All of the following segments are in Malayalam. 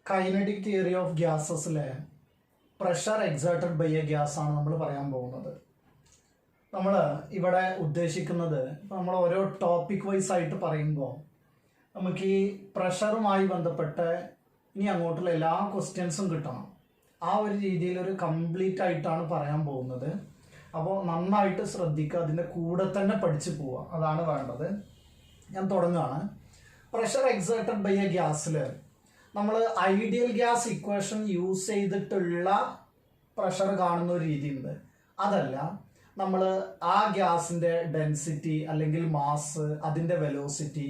കൈനറ്റിക് തിയറി ഓഫ് ഗ്യാസസിലെ pressure exerted by a gas ആണ് നമ്മൾ പറയാൻ പോകുന്നത്. നമ്മൾ ഇവിടെ ഉദ്ദേശിക്കുന്നത് നമ്മൾ ഓരോ ടോപ്പിക് വൈസ് ആയിട്ട് പറയുമ്പോൾ നമുക്ക് ഈ പ്രഷറുമായി ബന്ധപ്പെട്ട് ഇനി അങ്ങോട്ടുള്ള എല്ലാ ക്വസ്റ്റ്യൻസും കിട്ടണം. ആ ഒരു രീതിയിൽ ഒരു കംപ്ലീറ്റ് ആയിട്ടാണ് പറയാൻ പോകുന്നത്. അപ്പോൾ നന്നായിട്ട് ശ്രദ്ധിക്കുക, അതിൻ്റെ കൂടെ തന്നെ പഠിച്ചു പോവുക, അതാണ് വേണ്ടത്. ഞാൻ തുടങ്ങുകയാണ്. പ്രഷർ എക്സേർട്ടഡ് ബൈ എ ഗ്യാസിൽ നമ്മൾ ഐഡിയൽ ഗ്യാസ് ഇക്വേഷൻ യൂസ് ചെയ്തിട്ടുള്ള പ്രഷർ കാണുന്ന ഒരു രീതിയുണ്ട്. അതല്ല, നമ്മൾ ആ ഗ്യാസിൻ്റെ ഡെൻസിറ്റി അല്ലെങ്കിൽ മാസ്, അതിൻ്റെ വെലോസിറ്റി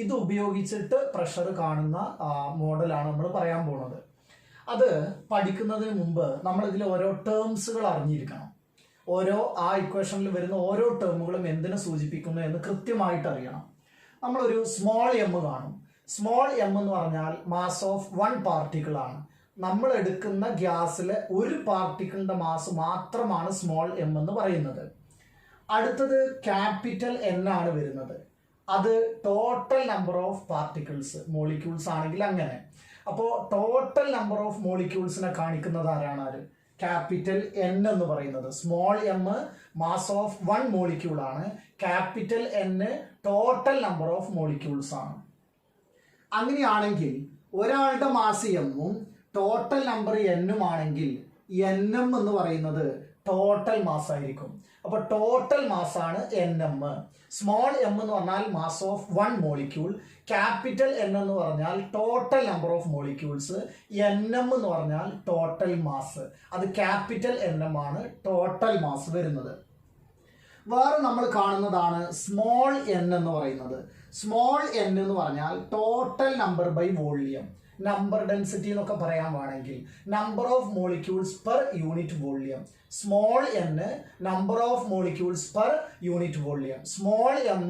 ഇത് ഉപയോഗിച്ചിട്ട് പ്രഷർ കാണുന്ന മോഡലാണ് നമ്മൾ പറയാൻ പോകുന്നത്. അത് പഠിക്കുന്നതിന് മുമ്പ് നമ്മളിതിൽ ഓരോ ടേംസുകൾ അറിഞ്ഞിരിക്കണം. ആ ഇക്വേഷനിൽ വരുന്ന ഓരോ ടേമുകളും എന്തിനെ സൂചിപ്പിക്കുന്നു എന്ന് കൃത്യമായിട്ട് അറിയണം. നമ്മളൊരു സ്മോൾ എം കാണും. സ്മോൾ എം എന്ന് പറഞ്ഞാൽ മാസ് ഓഫ് വൺ പാർട്ടിക്കിൾ ആണ്. നമ്മൾ എടുക്കുന്ന ഗ്യാസിലെ ഒരു പാർട്ടിക്കിളിന്റെ മാസ് മാത്രമാണ് സ്മോൾ എം എന്ന് പറയുന്നത്. അടുത്തത് ക്യാപിറ്റൽ എൻ ആണ് വരുന്നത്. അത് total number of particles, molecules ആണെങ്കിൽ അങ്ങനെ. അപ്പോൾ ടോട്ടൽ നമ്പർ ഓഫ് മോളിക്യൂൾസിനെ കാണിക്കുന്നത് ആരാണ്? ക്യാപിറ്റൽ എൻ എന്ന് പറയുന്നത്. Small M mass of one molecule ആണ്. Capital N total number of molecules ആണ്. അങ്ങനെയാണെങ്കിൽ ഒരാളുടെ മാസ് എമ്മും ടോട്ടൽ നമ്പർ എന്നും ആണെങ്കിൽ എൻ എം എന്ന് പറയുന്നത് ടോട്ടൽ മാസ് ആയിരിക്കും. അപ്പൊ ടോട്ടൽ മാസ് ആണ് എൻ എം. സ്മോൾ എം എന്ന് പറഞ്ഞാൽ mass of one molecule, capital N എന്ന് പറഞ്ഞാൽ total number of molecules, N m എന്ന് പറഞ്ഞാൽ ടോട്ടൽ മാസ്. അത് ക്യാപിറ്റൽ എൻ എം ആണ് ടോട്ടൽ മാസ് വരുന്നത്. വേറെ നമ്മൾ കാണുന്നതാണ് സ്മോൾ എൻ എന്ന് പറയുന്നത്. സ്മോൾ എൻ എന്ന് പറഞ്ഞാൽ total number by volume, number density എന്നൊക്കെ പറയാൻ വേണമെങ്കിൽ number of molecules per unit volume. Small N number of molecules per unit volume. Small M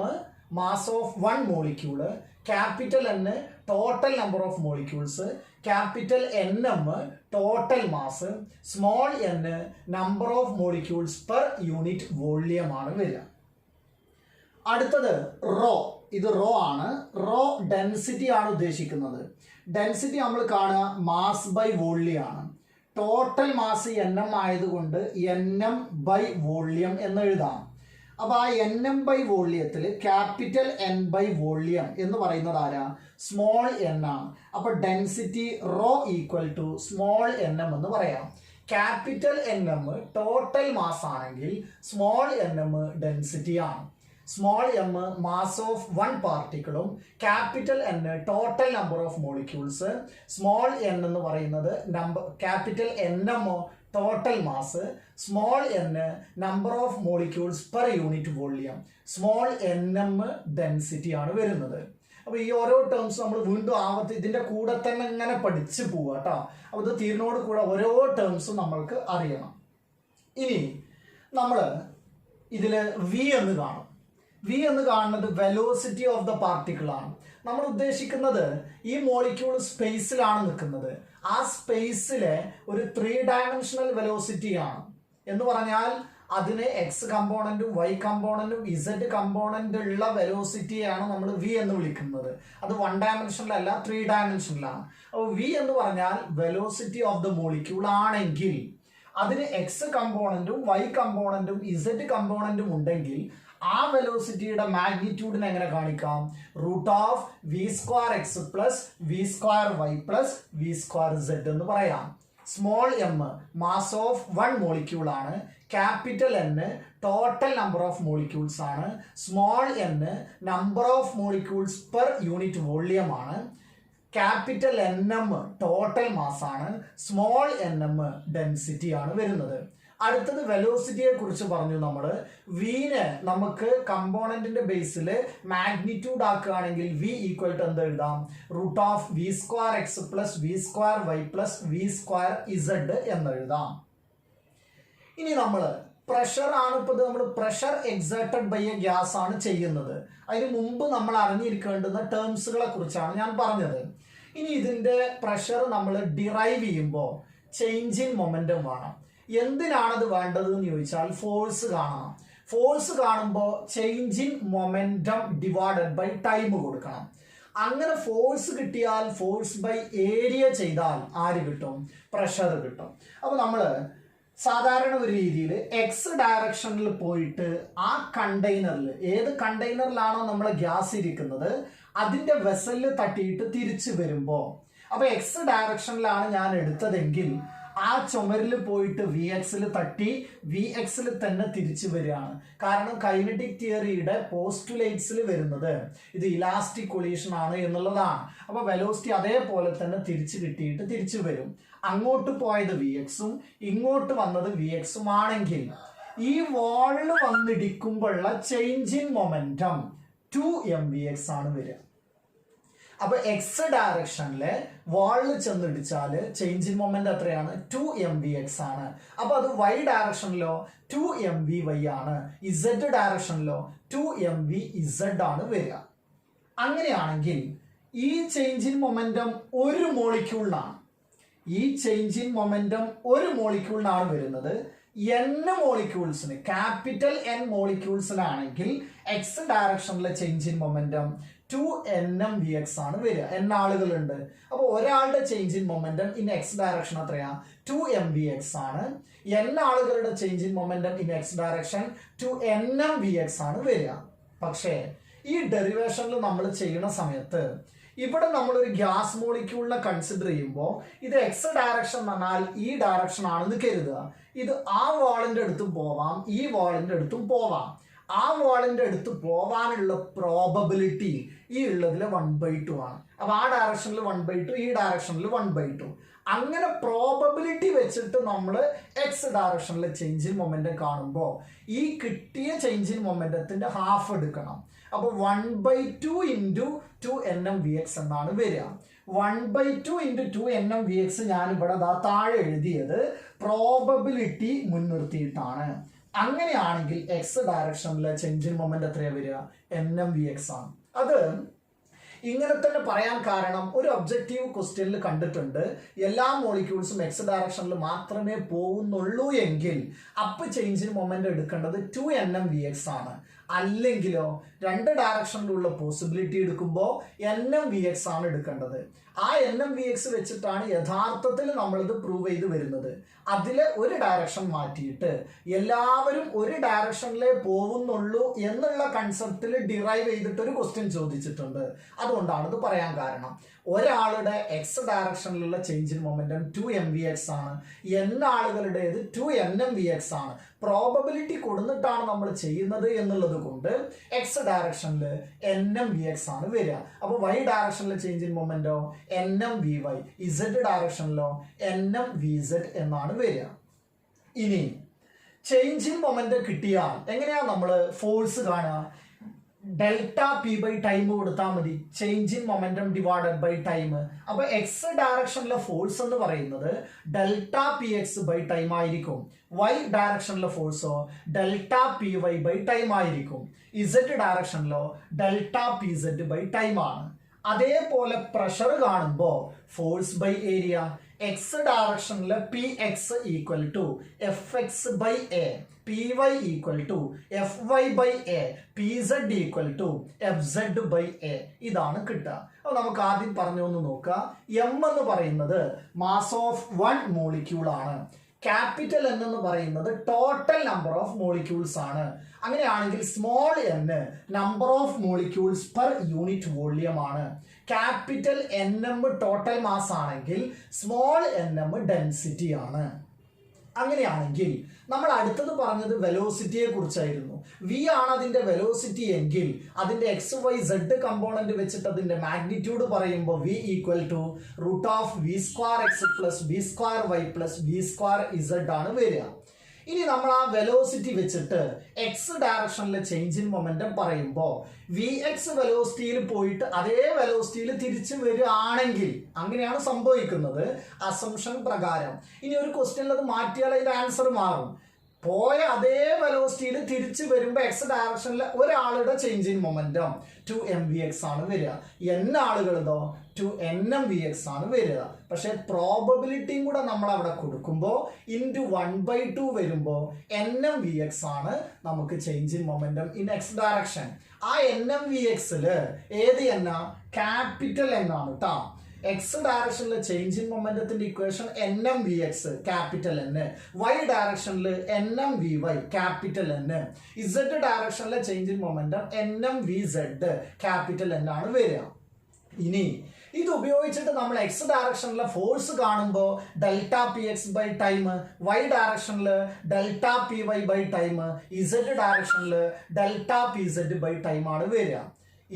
mass of one molecule, capital N total number of molecules, capital N M total mass, small N number of molecules per unit volume ആണ് വരിക. അടുത്തത് റോ. ഇത് റോ ആണ്. റോ ഡെൻസിറ്റി ആണ് ഉദ്ദേശിക്കുന്നത്. ഡെൻസിറ്റി നമ്മൾ കാണുക മാസ് ബൈ വോളിയം ആണ്. ടോട്ടൽ മാസ് എൻ എം ആയതുകൊണ്ട് എൻ എം ബൈ വോളിയം എന്ന് എഴുതാം. അപ്പോൾ ആ എൻ എം ബൈ വോളിയത്തിൽ ക്യാപിറ്റൽ എൻ ബൈ വോളിയം എന്ന് പറയുന്നത് ആരാ? സ്മോൾ എൻ ആണ്. അപ്പോൾ density rho equal to small n m എന്ന് പറയാം. Capital N M total mass ആണെങ്കിൽ സ്മോൾ എൻ എം ഡെൻസിറ്റി ആണ്. Small M mass of one പാർട്ടിക്കിളും capital N total number of molecules. Small N എന്ന് പറയുന്നത് capital N M total mass, small N number of molecules per unit volume, small n m density ആണ് വരുന്നത്. അപ്പോൾ ഈ ഓരോ ടേംസ് നമ്മൾ വീണ്ടും ഇതിൻ്റെ കൂടെ തന്നെ ഇങ്ങനെ പഠിച്ചു പോവുക കേട്ടോ. അപ്പോൾ ഇത് തീരിനോട് കൂടെ ഓരോ ടേംസും നമ്മൾക്ക് അറിയണം. ഇനി നമ്മൾ ഇതിൽ വി എന്ന് കാണും. വി എന്ന് കാണുന്നത് വെലോസിറ്റി ഓഫ് ദ പാർട്ടിക്കിൾ ആണ്. നമ്മൾ ഉദ്ദേശിക്കുന്നത് ഈ മോളിക്യൂൾ സ്പേസിലാണ് നിൽക്കുന്നത്. ആ സ്പേസിലെ ഒരു 3 ഡയമെൻഷണൽ വെലോസിറ്റി ആണ്. എന്ന് പറഞ്ഞാൽ അതിന് എക്സ് കമ്പോണന്റും വൈ കമ്പോണന്റും ഇസഡ് കമ്പോണന്റ് ഉള്ള വെലോസിറ്റിയാണ് നമ്മൾ വി എന്ന് വിളിക്കുന്നത്. അത് 1 ഡയമെൻഷനിലല്ല, 3 ഡയമെൻഷനിലാണ്. അപ്പോൾ വി എന്ന് പറഞ്ഞാൽ വെലോസിറ്റി ഓഫ് ദ മോളിക്യൂൾ ആണെങ്കിൽ അതിന് എക്സ് കമ്പോണന്റും വൈ കമ്പോണന്റും ഇസഡ് കമ്പോണന്റും ഉണ്ടെങ്കിൽ ആ വെലോസിറ്റിയുടെ മാഗ്നിറ്റ്യൂഡിനെ എങ്ങനെ കാണിക്കാം? Root of V square X plus V square Y plus V square z എന്ന് പറയാം. Small M mass of one molecule ആണ്. Capital N total number of molecules ആണ്. Small N number of molecules per unit volume ആണ്. Capital N M total mass ആണ്. സ്മോൾ എൻ എം ഡെൻസിറ്റി ആണ് വരുന്നത്. അടുത്തത് വെലോസിറ്റിയെ കുറിച്ച് പറഞ്ഞു. നമ്മൾ വിനെ നമുക്ക് കമ്പോണന്റിന്റെ ബേസിൽ മാഗ്നിറ്റ്യൂഡ് ആക്കുകയാണെങ്കിൽ വി ഈക്വൽ ടു എന്ത് എഴുതാം? Root of V square X plus V square Y plus V square Z എന്ന് എഴുതാം. ഇനി നമ്മൾ പ്രഷർ ആണ് ഇപ്പോൾ നമ്മൾ pressure exerted by a gas ആണ് ചെയ്യുന്നത്. അതിന് മുമ്പ് നമ്മൾ അറിഞ്ഞിരിക്കേണ്ടുന്ന ടേംസുകളെ കുറിച്ചാണ് ഞാൻ പറഞ്ഞത്. ഇനി ഇതിന്റെ പ്രഷർ നമ്മൾ ഡിറൈവ് ചെയ്യുമ്പോൾ ചേഞ്ച് ഇൻ മൊമെന്റം വേണം. എന്തിനാണത് വേണ്ടത് എന്ന് ചോദിച്ചാൽ ഫോഴ്സ് കാണണം. ഫോഴ്സ് കാണുമ്പോൾ change in momentum divided by time കൊടുക്കണം. അങ്ങനെ ഫോഴ്സ് കിട്ടിയാൽ ഫോഴ്സ് ബൈ ഏരിയ ചെയ്താൽ ആര് കിട്ടും? പ്രഷർ കിട്ടും. അപ്പോൾ നമ്മൾ സാധാരണ ഒരു രീതിയിൽ എക്സ് ഡയറക്ഷനിൽ പോയിട്ട് ആ കണ്ടെയ്നറിൽ, ഏത് കണ്ടെയ്നറിലാണോ നമ്മൾ ഗ്യാസ് ഇരിക്കുന്നത് അതിൻ്റെ വെസലിൽ തട്ടിയിട്ട് തിരിച്ചു വരുമ്പോൾ, അപ്പോൾ എക്സ് ഡയറക്ഷനിലാണ് ഞാൻ എടുത്തതെങ്കിൽ ആ ചുമരിൽ പോയിട്ട് വി എക്സിൽ തട്ടി വി എക്സിൽ തന്നെ തിരിച്ചു വരികയാണ്. കാരണം കൈനറ്റിക് തിയറിയുടെ പോസ്റ്റുലേറ്റ്സിൽ വരുന്നത് ഇത് ഇലാസ്റ്റിക് കൊളീഷൻ ആണ് എന്നുള്ളതാണ്. അപ്പോൾ വെലോസിറ്റി അതേപോലെ തന്നെ തിരിച്ചു കിട്ടിയിട്ട് തിരിച്ചു വരും. അങ്ങോട്ട് പോയത് വി എക്സും ഇങ്ങോട്ട് വന്നത് വി എക്സും ആണെങ്കിൽ ഈ വാളിൽ വന്നിടിക്കുമ്പോഴുള്ള ചേഞ്ച് ഇൻ മൊമെന്റം 2mvx ആണ് വരിക. അപ്പൊ എക്സ് ഡയറക്ഷനിലെ വാളിൽ ചെന്നിടിച്ചാൽ ചേഞ്ച് ഇൻ മൊമെന്റ് എത്രയാണ്? 2mvx ആണ്. അപ്പൊ അത് വൈ ഡയറക്ഷനിലോ 2mvy ആണ്. ഇസഡ് ഡയറക്ഷനിലോ 2mvz ആണ് വരിക. അങ്ങനെയാണെങ്കിൽ ഈ ചേഞ്ച് ഇൻ മൊമെന്റം ഒരു മോളിക്യൂളിനാണ്. ഈ ചേഞ്ച് ഇൻ മൊമെന്റം ഒരു മോളിക്യൂളിനാണ് വരുന്നത്. n മോളിക്യൂൾസിന്, ക്യാപിറ്റൽ N മോളിക്യൂൾസിനാണെങ്കിൽ എക്സ് ഡയറക്ഷനിലെ ചേഞ്ച് ഇൻ മൊമെന്റം 2nmvx ആണ് വരിക. n ആളുകളുണ്ട്. അപ്പോൾ ഒരാളുടെ change in momentum in x direction എത്രയാ? 2mvx ആണ്. n ആളുകളുടെ change in momentum in x direction 2nmvx ആണ് വരിക. പക്ഷേ ഈ ഡെറിവേഷനിൽ നമ്മൾ ചെയ്യുന്ന സമയത്ത് ഇവിടെ നമ്മളൊരു ഗ്യാസ് മോളിക്യൂളിനെ കൺസിഡർ ചെയ്യുമ്പോൾ ഇത് എക്സ് ഡയറക്ഷൻ എന്ന് പറഞ്ഞാൽ ഈ ഡയറക്ഷൻ ആണെന്ന് കരുതുക. ഇത് ആ വാളിന്റെ അടുത്തും പോവാം, ഈ വാളിന്റെ അടുത്തും പോവാം. ആ വാളിന്റെ അടുത്ത് പോവാനുള്ള പ്രോബബിലിറ്റി ഈ ഉള്ളതിൽ 1/2 ആണ്. അപ്പൊ ആ ഡയറക്ഷനിൽ 1/2, ഈ ഡയറക്ഷനിൽ 1/2. അങ്ങനെ പ്രോബബിലിറ്റി വെച്ചിട്ട് നമ്മൾ എക്സ് ഡയറക്ഷനിലെ ചേഞ്ച് ഇൻ മൊമെന്റം കാണുമ്പോൾ ഈ കിട്ടിയ ചേഞ്ച് ഇൻ മൊമെന്റത്തിന്റെ ഹാഫ് എടുക്കണം. അപ്പൊ 1/2 ഇൻറ്റു 2nmvx എന്നാണ് വരിക. 1/2 ഇൻറ്റു 2nmvx ഞാൻ ഇവിടെ താഴെ എഴുതിയത് പ്രോബബിലിറ്റി മുൻനിർത്തിയിട്ടാണ്. അങ്ങനെയാണെങ്കിൽ എക്സ് ഡയറക്ഷനിലെ ചേഞ്ച് ഇൻ മൊമെന്റ് എത്രയാണ് വരിക? nmvx ആണ്. അത് ഇങ്ങനെ തന്നെ പറയാൻ കാരണം ഒരു ഒബ്ജക്റ്റീവ് ക്വസ്റ്റ്യനിൽ കണ്ടിട്ടുണ്ട് എല്ലാ മോളിക്യൂൾസും എക്സ് ഡയറക്ഷനിൽ മാത്രമേ പോകുന്നുള്ളൂ എങ്കിൽ അപ്പ് ചേഞ്ച് ഇൻ മൊമെന്റ് എടുക്കേണ്ടത് 2nmvx ആണ്. അല്ലെങ്കിലോ രണ്ട് ഡയറക്ഷനിലുള്ള പോസിബിലിറ്റി എടുക്കുമ്പോൾ nmvx ആണ് എടുക്കേണ്ടത്. ആ nmvx വെച്ചിട്ടാണ് യഥാർത്ഥത്തിൽ നമ്മളിത് പ്രൂവ് ചെയ്ത് വരുന്നത്. അതിലെ ഒരു ഡയറക്ഷൻ മാറ്റിയിട്ട് എല്ലാവരും ഒരു ഡയറക്ഷനിലേ പോകുന്നുള്ളൂ എന്നുള്ള കൺസെപ്റ്റിൽ ഡിറൈവ് ചെയ്തിട്ട് ഒരു ക്വസ്റ്റ്യൻ ചോദിച്ചിട്ടുണ്ട്. അതുകൊണ്ടാണ് ഇത് പറയാൻ കാരണം. ഒരാളുടെ എക്സ് ഡയറക്ഷനിലുള്ള ചേഞ്ച് ഇൻ മൊമെന്റം 2mvx ആണ്, n ആളുകളുടേത് 2nmvx ആണ്. പ്രോബബിലിറ്റി കൊടുത്തിട്ടാണ് നമ്മൾ ചെയ്യുന്നത് എന്നുള്ളത് കൊണ്ട് എക്സ് ഡയറക്ഷനിൽ nmvx ആണ് വരിക. അപ്പോൾ വൈ ഡയറക്ഷനിലെ ചേഞ്ച് ഇൻ മൊമെന്റോ nmvy, ഇസഡ് ഡയറക്ഷനിലോ nmvz എന്നാണ് വരിക. ഇനി ചേഞ്ച് ഇൻ മൊമെന്റ് കിട്ടിയാൽ എങ്ങനെയാ നമ്മൾ ഫോഴ്സ് കാണുക? ഡെൽറ്റ പി ബൈ ടൈം കൊടുത്താൽ മതി. Change in momentum divided by time. അപ്പൊ എക്സ് ഡയറക്ഷനിലെ ഫോഴ്സ് എന്ന് പറയുന്നത് delta p x by time ആയിരിക്കും. വൈ ഡയറക്ഷനിലെ ഫോഴ്സോ delta p y by time ആയിരിക്കും. ഇസഡ് ഡയറക്ഷനിലോ delta p Z by time ആണ്. അതേപോലെ പ്രഷർ കാണുമ്പോൾ ഫോഴ്സ് ബൈ ഏരിയ, എക്സ് ഡയറക്ഷനിലെ p X equal to f x by a, p Y equal to f y by a, p Z equal to f z by A. ഇതാണ് കിട്ടുക. അപ്പോൾ നമുക്ക് ആദ്യം പറഞ്ഞൊന്ന് നോക്കുക. എം എന്ന് പറയുന്നത് മാസ് ഓഫ് 1 മോളിക്യൂൾ ആണ്. ക്യാപിറ്റൽ N എന്ന് പറയുന്നത് ടോട്ടൽ നമ്പർ ഓഫ് മോളിക്യൂൾസ് ആണ്. അങ്ങനെയാണെങ്കിൽ small n number of molecules per unit volume ആണ്. ക്യാപിറ്റൽ Nm ടോട്ടൽ മാസ് ആണെങ്കിൽ സ്മോൾ nm ഡെൻസിറ്റി ആണ്. അങ്ങനെയാണെങ്കിൽ നമ്മൾ അടുത്തത് പറഞ്ഞത് വെലോസിറ്റിയെ കുറിച്ചായിരുന്നു. വി ആണ് അതിന്റെ വെലോസിറ്റി എങ്കിൽ അതിന്റെ എക്സ് വൈ സെഡ് കമ്പോണന്റ് വെച്ചിട്ട് അതിന്റെ മാഗ്നിറ്റ്യൂഡ് പറയുമ്പോൾ V equal to root of V square X plus V square Y plus V square Z ആണ് വരിക. ഇനി നമ്മൾ ആ വെലോസിറ്റി വെച്ചിട്ട് എക്സ് ഡയറക്ഷനിലെ ചേഞ്ച് ഇൻ മൊമെന്റം പറയുമ്പോൾ വി എക്സ് വെലോസിറ്റിയിൽ പോയിട്ട് അതേ വെലോസിറ്റിയിൽ തിരിച്ചു വരികയാണെങ്കിൽ, അങ്ങനെയാണ് സംഭവിക്കുന്നത് അസംഷൻ പ്രകാരം. ഇനി ഒരു ക്വസ്റ്റ്യനിൽ അത് മാറ്റിയാൽ അതിന്റെ ആൻസർ മാറും. പോയ അതേ വെലോസിറ്റിയിൽ തിരിച്ചു വരുമ്പോൾ എക്സ് ഡയറക്ഷനിൽ ഒരാളുടെ ചേഞ്ച് ഇൻ മൊമെന്റം 2mvx ആണ് വരിക. n ആളുകളതോ 2nmvx ആണ് വരിക. പക്ഷെ പ്രോബബിലിറ്റിയും കൂടെ നമ്മൾ അവിടെ കൊടുക്കുമ്പോൾ ഇൻറ്റു 1/2 വരുമ്പോൾ nmvx ആണ് നമുക്ക് change in momentum in x direction. ആ nmvxൽ ഏത് എന്നാ? ക്യാപിറ്റൽ എന്നാണ് കേട്ടോ. എക്സ് ഡയറക്ഷനിൽ ചേഞ്ച് ഇൻ മൊമെന്റത്തിന്റെ equation nmvx capital n, y ഡയറക്ഷനിൽ nmvy ക്യാപിറ്റൽ n, z ഡയറക്ഷനിലെ change in momentum nmvz capital n ആണ് വരിക. ഇനി ഇത് ഉപയോഗിച്ചിട്ട് നമ്മൾ എക്സ് ഡയറക്ഷനിലെ ഫോഴ്സ് കാണുമ്പോൾ delta p x by time, y ഡയറക്ഷനിൽ delta p y by time, z ഡയറക്ഷനിൽ delta p Z by time ആണ് വരിക.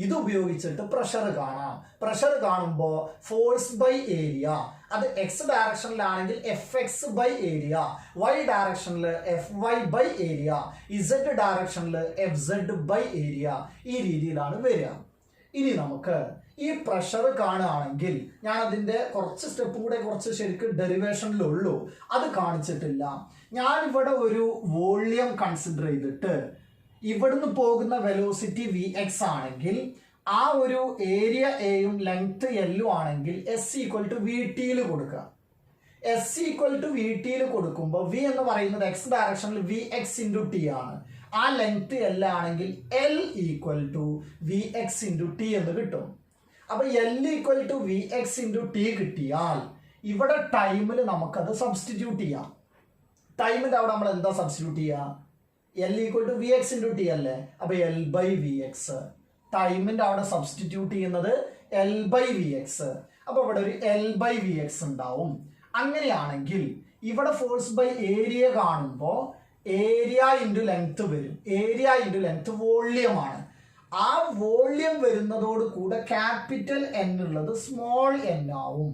ഇത് ഉപയോഗിച്ചിട്ട് പ്രഷർ കാണാം. പ്രഷർ കാണുമ്പോൾ ഫോഴ്സ് ബൈ ഏരിയ, അത് എക്സ് ഡയറക്ഷനിലാണെങ്കിൽ f x by area, y ഡയറക്ഷനിൽ f y by area, z ഡയറക്ഷനിൽ എഫ് സെഡ് ബൈ ഏരിയ, ഈ രീതിയിലാണ് വരിക. ഇനി നമുക്ക് ഈ പ്രഷർ കാണുകയാണെങ്കിൽ ഞാൻ അതിൻ്റെ കുറച്ച് സ്റ്റെപ്പും കൂടെ കുറച്ച് ശരിക്കും ഡെറിവേഷനിലുള്ളൂ, അത് കാണിച്ചിട്ടില്ല. ഞാനിവിടെ ഒരു വോള്യം കൺസിഡർ ചെയ്തിട്ട് ഇവിടുന്ന് പോകുന്ന വെലോസിറ്റി വി എക്സ് ആണെങ്കിൽ ആ ഒരു ഏരിയ എയും ലെങ്ത് എല്ലും ആണെങ്കിൽ എസ് ഈക്വൽ ടു വി ടിയിൽ കൊടുക്കുക. എസ് ഈക്വൽ ടു വി ടിയിൽ കൊടുക്കുമ്പോൾ വി എന്ന് പറയുന്നത് എക്സ് ഡയറക്ഷനിൽ വി എക്സ് ഇൻറ്റു ടി ആണ്. ആ ലെങ്ത് എൽ ആണെങ്കിൽ L equal to V X into T എന്ന് കിട്ടും. അപ്പൊ L equal to V X into T കിട്ടിയാൽ ഇവിടെ ടൈമിൽ നമുക്കത് സബ്സ്റ്റിറ്റ്യൂട്ട് ചെയ്യാം. ടൈമിന്റെ അവിടെ നമ്മൾ എന്താ സബ്സ്റ്റിറ്റ്യൂട്ട് ചെയ്യുക? L equal to V X into T അല്ലേ? അപ്പൊ എൽ ബൈ വി എക്സ്. ടൈമിന്റെ അവിടെ സബ്സ്റ്റിറ്റ്യൂട്ട് ചെയ്യുന്നത് എൽ ബൈ വി എക്സ്. അപ്പൊ ഇവിടെ ഒരു എൽ ബൈ വി എക്സ് ഉണ്ടാവും. അങ്ങനെയാണെങ്കിൽ ഇവിടെ ഫോഴ്സ് ബൈ ഏരിയ കാണുമ്പോൾ ഏരിയ ഇൻറ്റു ലെങ്ത് വരും. ഏരിയ ഇൻറ്റു ലെങ്ത് വോള്യമാണ്. ആ വോള്യം വരുന്നതോട് കൂടെ ക്യാപിറ്റൽ എൻ ഉള്ളത് സ്മോൾ എൻ ആവും.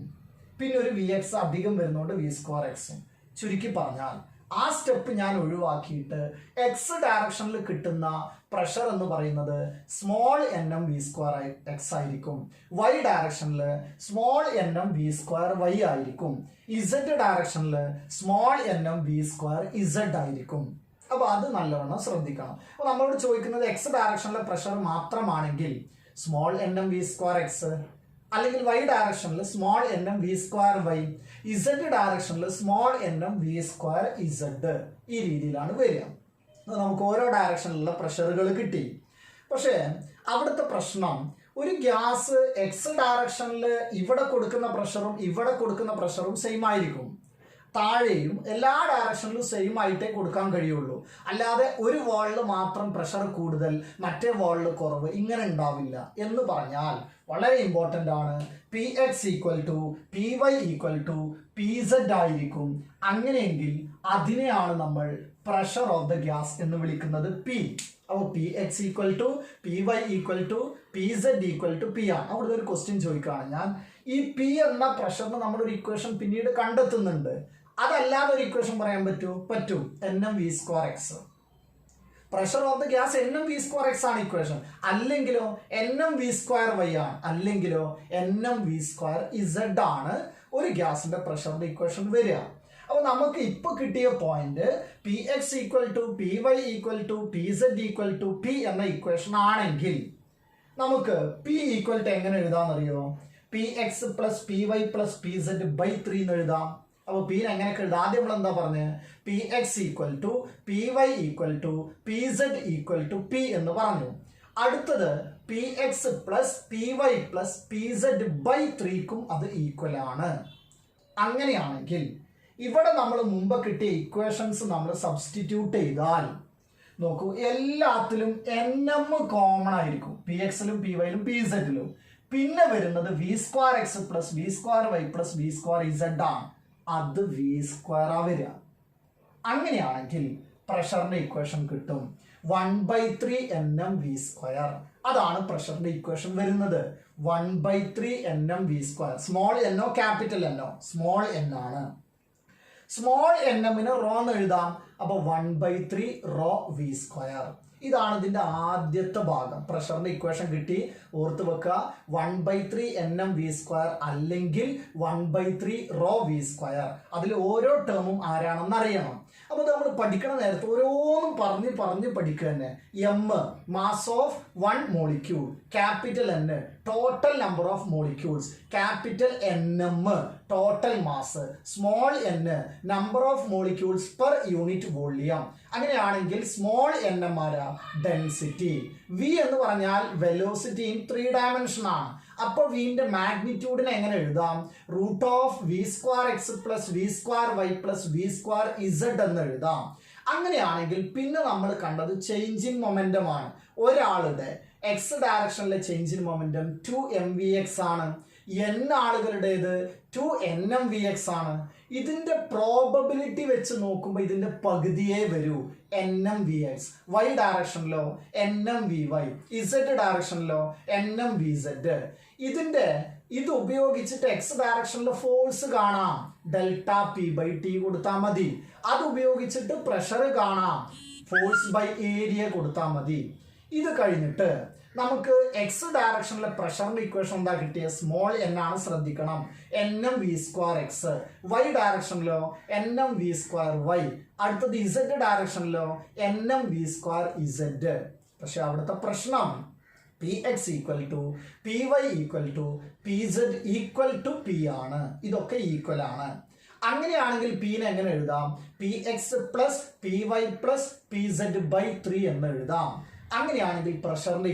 പിന്നെ ഒരു വി എക്സ് അധികം വരുന്നതുകൊണ്ട് വി സ്ക്വയർ എക്സും. ചുരുക്കി പറഞ്ഞാൽ ആ സ്റ്റെപ്പ് ഞാൻ ഒഴിവാക്കിയിട്ട് എക്സ് ഡയറക്ഷനിൽ കിട്ടുന്ന പ്രഷർ എന്ന് പറയുന്നത് small n M V square x ആയിരിക്കും. വൈ ഡയറക്ഷനിൽ small n M V square y ആയിരിക്കും. ഇസഡ് ഡയറക്ഷനിൽ small n M V square z ആയിരിക്കും. അപ്പൊ അത് നല്ലവണ്ണം ശ്രദ്ധിക്കണം. അപ്പൊ നമ്മളോട് ചോദിക്കുന്നത് എക്സ് ഡയറക്ഷനിലെ പ്രഷർ മാത്രമാണെങ്കിൽ small n M V square x, അല്ലെങ്കിൽ വൈ ഡയറക്ഷനിൽ small n M V square y, z ഡയറക്ഷനിൽ small n M V square z, ഈ രീതിയിലാണ് വരിക. നമുക്ക് ഓരോ ഡയറക്ഷനിലുള്ള പ്രഷറുകൾ കിട്ടി. പക്ഷേ അവിടുത്തെ പ്രശ്നം, ഒരു ഗ്യാസ് എക്സ് ഡയറക്ഷനിൽ ഇവിടെ കൊടുക്കുന്ന പ്രഷറും ഇവിടെ കൊടുക്കുന്ന പ്രഷറും സെയിം ആയിരിക്കും. താഴെയും എല്ലാ ഡയറക്ഷനിലും സെയിം ആയിട്ടേ കൊടുക്കാൻ കഴിയുള്ളൂ. അല്ലാതെ ഒരു വാളിൽ മാത്രം പ്രഷർ കൂടുതൽ മറ്റേ വാളിൽ കുറവ് ഇങ്ങനെ ഉണ്ടാവില്ല. എന്ന് പറഞ്ഞാൽ വളരെ ഇമ്പോർട്ടൻ്റ് ആണ്. P X equal to P Y equal to P Z ആയിരിക്കും. അങ്ങനെയെങ്കിൽ അതിനെയാണ് നമ്മൾ പ്രഷർ ഓഫ് ദ ഗ്യാസ് എന്ന് വിളിക്കുന്നത് പി. അപ്പോൾ P X equal to P Y equal to P Z equal to P ആണ്. അവിടെ ഒരു ക്വസ്റ്റ്യൻ ചോദിക്കുകയാണ് ഞാൻ, ഈ പി എന്ന പ്രഷറിന് നമ്മളൊരു ഇക്വേഷൻ പിന്നീട് കണ്ടെത്തുന്നുണ്ട്. അതല്ലാതെ ഒരു ഇക്വേഷൻ പറയാൻ പറ്റും. N M V square X. Pressure of the gas N M V square X ആണ് ഇക്വേഷൻ. അല്ലെങ്കിലോ N M V square Y ആണ്. അല്ലെങ്കിലോ N M V square Z ആണ് ഒരു ഗ്യാസിന്റെ പ്രഷറിന്റെ ഇക്വേഷൻ വരിക. അപ്പൊ നമുക്ക് ഇപ്പൊ കിട്ടിയ point p X equal to P Y equal to P Z equal to p എന്ന ഇക്വേഷൻ ആണെങ്കിൽ നമുക്ക് പി ഈക്വൽ ടു എങ്ങനെ എഴുതാമെന്നറിയോ? P X plus P Y plus P Z by 3 എന്ന് എഴുതാം. അപ്പോൾ പീനെ എങ്ങനെയൊക്കെ എഴുതാം? ആദ്യം നമ്മൾ എന്താ പറഞ്ഞത്? P X equal to P Y equal to P Z equal to P എന്ന് പറഞ്ഞു. അടുത്തത് P X plus P Y plus P Z by 3ക്കും അത് ഈക്വൽ ആണ്. അങ്ങനെയാണെങ്കിൽ ഇവിടെ നമ്മൾ മുമ്പ് കിട്ടിയ ഇക്വേഷൻസ് നമ്മൾ സബ്സ്റ്റിറ്റ്യൂട്ട് ചെയ്താൽ നോക്കൂ, എല്ലാത്തിലും എൻ എം കോമൺ ആയിരിക്കും. പി എക്സിലും പി വൈയിലും പി സെഡിലും. പിന്നെ വരുന്നത് V square X plus V square Y plus V square Z ആണ്. അത് വി സ്ക്വയർ ആ വരിക. അങ്ങനെയാണെങ്കിൽ പ്രഷറിന്റെ ഇക്വേഷൻ കിട്ടും 1/3 എൻ എം വി സ്ക്വയർ. അതാണ് പ്രഷറിന്റെ ഇക്വേഷൻ വരുന്നത്. 1/3 N M V square. Small എന്നോ ക്യാപിറ്റൽ എന്നോ? സ്മോൾ എൻ ആണ്. സ്മോൾ എൻ എമ്മിന് റോ എന്ന് എഴുതാം. അപ്പൊ 1/3 റോ വി സ്ക്വയർ. ഇതാണ് ഇതിന്റെ ആദ്യത്തെ ഭാഗം. പ്രഷറിന്റെ ഇക്വേഷൻ കിട്ടി, ഓർത്ത് വെക്കുക. 1/3 എൻ എം വി സ്ക്വയർ അല്ലെങ്കിൽ 1/3 റോ വി സ്ക്വയർ. അതിൽ ഓരോ ടേമും ആരാണെന്ന് അറിയണം. അപ്പോൾ നമ്മൾ പഠിക്കണ നേരത്തെ ഓരോന്നും പറഞ്ഞ് പഠിക്കുക തന്നെ. M mass of one molecule, capital N total number of molecules, capital N M total mass, small N number of molecules per unit volume. അങ്ങനെയാണെങ്കിൽ സ്മോൾ എൻ എം ആരാ? ഡെൻസിറ്റി. വി എന്ന് പറഞ്ഞാൽ വെലോസിറ്റി ഇൻ 3 ഡയമെൻഷൻ ആണ്. അപ്പോൾ വിന്റെ മാഗ്നിറ്റ്യൂഡിനെ എങ്ങനെ എഴുതാം? Root of V square X plus V square Y plus V square Z എന്ന് എഴുതാം. അങ്ങനെയാണെങ്കിൽ പിന്നെ നമ്മൾ കണ്ടത് ചേഞ്ച് ഇൻ മൊമെന്റം ആണ്. ഒരാളുടെ എക്സ് ഡയറക്ഷനിലെ ചേഞ്ച് ഇൻ മൊമെന്റം 2mvx ആണ്. n ആളുകളുടേത് 2nmvx ആണ്. ഇതിന്റെ പ്രോബബിലിറ്റി വെച്ച് നോക്കുമ്പോൾ ഇതിന്റെ പകുതിയേ വരൂ, nmvx. y ഡയറക്ഷനിലോ nmvy, z ഡയറക്ഷനിലോ nmvz. ഇത് ഉപയോഗിച്ചിട്ട് എക്സ് ഡയറക്ഷനിലെ ഫോഴ്സ് കാണാം, ഡെൽറ്റ p/t കൊടുത്താൽ മതി. അത് ഉപയോഗിച്ചിട്ട് പ്രഷർ കാണാം, ഫോഴ്സ് ബൈ ഏരിയ കൊടുത്താൽ മതി. ഇത് കഴിഞ്ഞിട്ട് നമുക്ക് എക്സ് ഡയറക്ഷനിലെ പ്രഷറിന്റെ ഇക്വേഷൻ എന്താ കിട്ടിയ? സ്മോൾ എൻ ആണ്, ശ്രദ്ധിക്കണം. nmv²x. വൈ ഡയറക്ഷനിലോ nmv²y. അടുത്തത് ഇസഡ് ഡയറക്ഷനിലോ nmv²z. പക്ഷെ അവിടുത്തെ പ്രശ്നം px = py = pz = p ആണ്. ഇതൊക്കെ ഈക്വൽ ആണ്. അങ്ങനെയാണെങ്കിൽ പീനെ എങ്ങനെ എഴുതാം? px + py + pz/3 എന്ന് എഴുതാം. അങ്ങനെയാണെങ്കിൽ പ്രഷറിന്റെ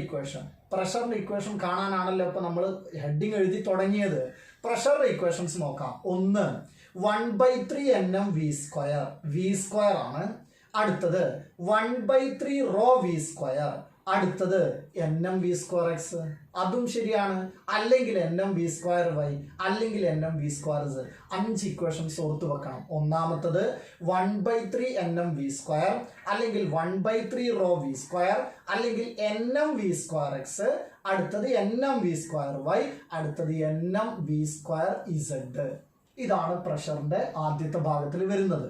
ഇക്വേഷൻ കാണാനാണല്ലോ ഇപ്പൊ നമ്മൾ ഹെഡിങ് എഴുതി തുടങ്ങിയത്. പ്രഷറിന്റെ ഇക്വേഷൻസ് നോക്കാം. 1 1/3 nmv², v² ആണ്. അടുത്തത് 1/3 ρv². അടുത്തത് nmv²x, അതും ശരിയാണ്. അല്ലെങ്കിൽ nmv²y, അല്ലെങ്കിൽ nmv²z. 5 ഇക്വേഷൻസ് ഓർത്ത് വെക്കണം. ഒന്നാമത്തത് 1/3 nmv², അല്ലെങ്കിൽ 1/3 ρv², അല്ലെങ്കിൽ nmv²x, അടുത്തത് nmv²y, അടുത്തത് nmv²z. ഇതാണ് പ്രഷറിന്റെ ആദ്യത്തെ ഭാഗത്തിൽ വരുന്നത്.